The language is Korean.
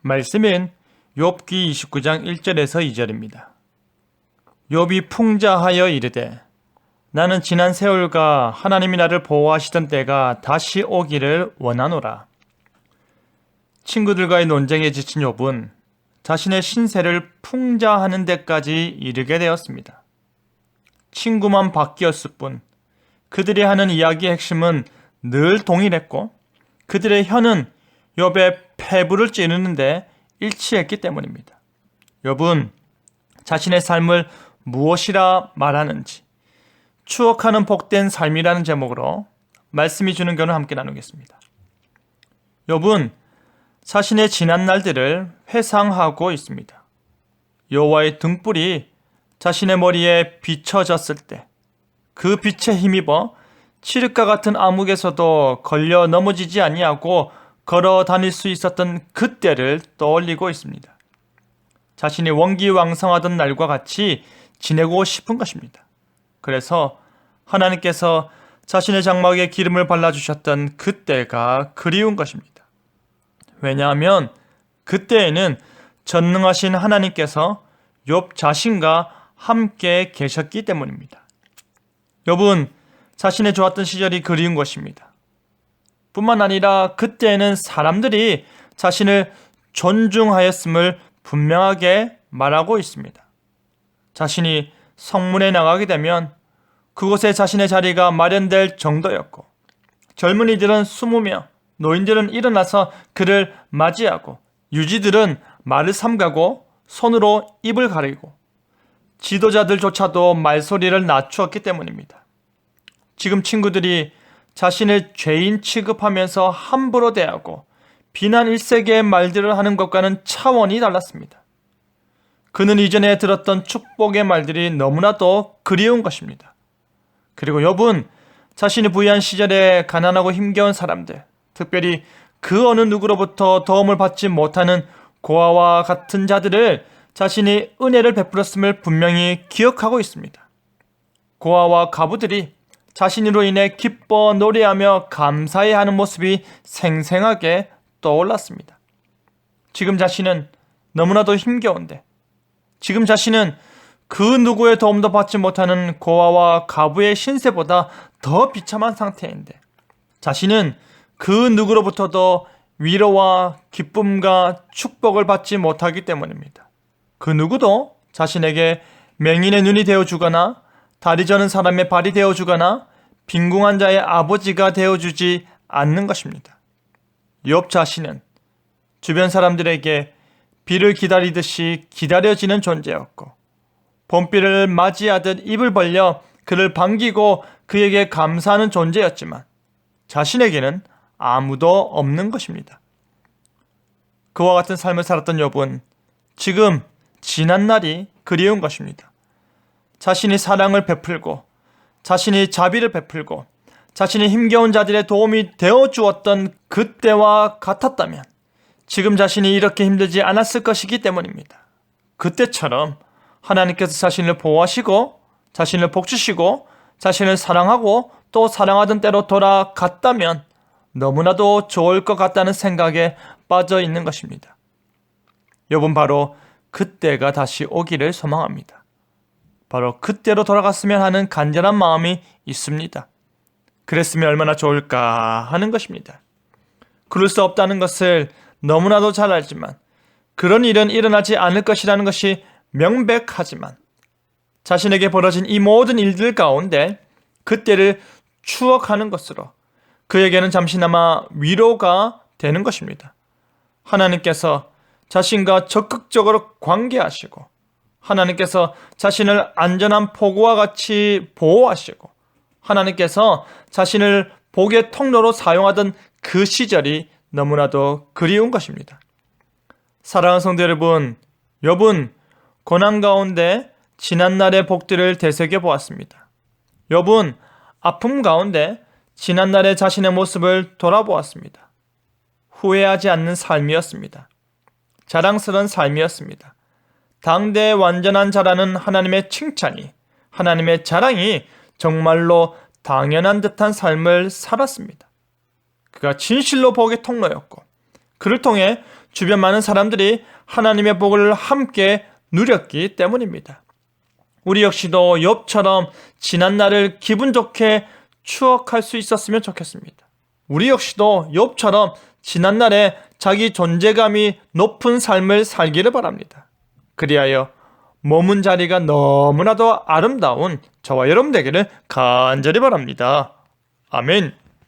말씀은 욥기 29장 1절에서 2절입니다. 욥이 풍자하여 이르되 나는 지난 세월과 하나님이 나를 보호하시던 때가 다시 오기를 원하노라. 친구들과의 논쟁에 지친 욥은 자신의 신세를 풍자하는 데까지 이르게 되었습니다. 친구만 바뀌었을 뿐 그들이 하는 이야기의 핵심은 늘 동일했고 그들의 혀는 욥의 폐부를 찌르는데 일치했기 때문입니다. 욥은 자신의 삶을 무엇이라 말하는지 추억하는 복된 삶이라는 제목으로 말씀이 주는 교훈을 함께 나누겠습니다. 욥은 자신의 지난 날들을 회상하고 있습니다. 여호와의 등불이 자신의 머리에 비춰졌을 때 그 빛에 힘입어 칠흑과 같은 암흑에서도 걸려 넘어지지 아니하고 걸어 다닐 수 있었던 그때를 떠올리고 있습니다. 자신이 원기왕성하던 날과 같이 지내고 싶은 것입니다. 그래서 하나님께서 자신의 장막에 기름을 발라주셨던 그때가 그리운 것입니다. 왜냐하면 그때에는 전능하신 하나님께서 욥 자신과 함께 계셨기 때문입니다. 욥은 자신의 좋았던 시절이 그리운 것입니다. 뿐만 아니라 그때에는 사람들이 자신을 존중하였음을 분명하게 말하고 있습니다. 자신이 성문에 나가게 되면 그곳에 자신의 자리가 마련될 정도였고 젊은이들은 숨으며 노인들은 일어나서 그를 맞이하고 유지들은 말을 삼가고 손으로 입을 가리고 지도자들조차도 말소리를 낮추었기 때문입니다. 지금 친구들이 자신을 죄인 취급하면서 함부로 대하고 비난 일색의 말들을 하는 것과는 차원이 달랐습니다. 그는 이전에 들었던 축복의 말들이 너무나도 그리운 것입니다. 그리고 욥은 자신이 부유한 시절에 가난하고 힘겨운 사람들, 특별히 그 어느 누구로부터 도움을 받지 못하는 고아와 같은 자들을 자신이 은혜를 베풀었음을 분명히 기억하고 있습니다. 고아와 가부들이 자신으로 인해 기뻐 노래하며 감사해하는 모습이 생생하게 떠올랐습니다. 지금 자신은 너무나도 힘겨운데 지금 자신은 그 누구의 도움도 받지 못하는 고아와 가부의 신세보다 더 비참한 상태인데 자신은 그 누구로부터도 위로와 기쁨과 축복을 받지 못하기 때문입니다. 그 누구도 자신에게 맹인의 눈이 되어주거나 다리 저는 사람의 발이 되어주거나 빈궁한 자의 아버지가 되어주지 않는 것입니다. 욥 자신은 주변 사람들에게 비를 기다리듯이 기다려지는 존재였고 봄비를 맞이하듯 입을 벌려 그를 반기고 그에게 감사하는 존재였지만 자신에게는 아무도 없는 것입니다. 그와 같은 삶을 살았던 욥은 지금 지난 날이 그리운 것입니다. 자신이 사랑을 베풀고 자신이 자비를 베풀고 자신이 힘겨운 자들의 도움이 되어주었던 그때와 같았다면 지금 자신이 이렇게 힘들지 않았을 것이기 때문입니다. 그때처럼 하나님께서 자신을 보호하시고 자신을 복주시고 자신을 사랑하고 또 사랑하던 때로 돌아갔다면 너무나도 좋을 것 같다는 생각에 빠져 있는 것입니다. 욥은 바로 그때가 다시 오기를 소망합니다. 바로 그때로 돌아갔으면 하는 간절한 마음이 있습니다. 그랬으면 얼마나 좋을까 하는 것입니다. 그럴 수 없다는 것을 너무나도 잘 알지만 그런 일은 일어나지 않을 것이라는 것이 명백하지만 자신에게 벌어진 이 모든 일들 가운데 그때를 추억하는 것으로 그에게는 잠시나마 위로가 되는 것입니다. 하나님께서 자신과 적극적으로 관계하시고 하나님께서 자신을 안전한 포구와 같이 보호하시고 하나님께서 자신을 복의 통로로 사용하던 그 시절이 너무나도 그리운 것입니다. 사랑하는 성도 여러분, 욥은 고난 가운데 지난날의 복들을 되새겨 보았습니다. 욥은 아픔 가운데 지난날의 자신의 모습을 돌아보았습니다. 후회하지 않는 삶이었습니다. 자랑스러운 삶이었습니다. 당대의 완전한 자라는 하나님의 칭찬이, 하나님의 자랑이 정말로 당연한 듯한 삶을 살았습니다. 그가 진실로 복의 통로였고 그를 통해 주변 많은 사람들이 하나님의 복을 함께 누렸기 때문입니다. 우리 역시도 욥처럼 지난 날을 기분 좋게 추억할 수 있었으면 좋겠습니다. 우리 역시도 욥처럼 지난 날에 자기 존재감이 높은 삶을 살기를 바랍니다. 그리하여 머문 자리가 너무나도 아름다운 저와 여러분 되기를 간절히 바랍니다. 아멘.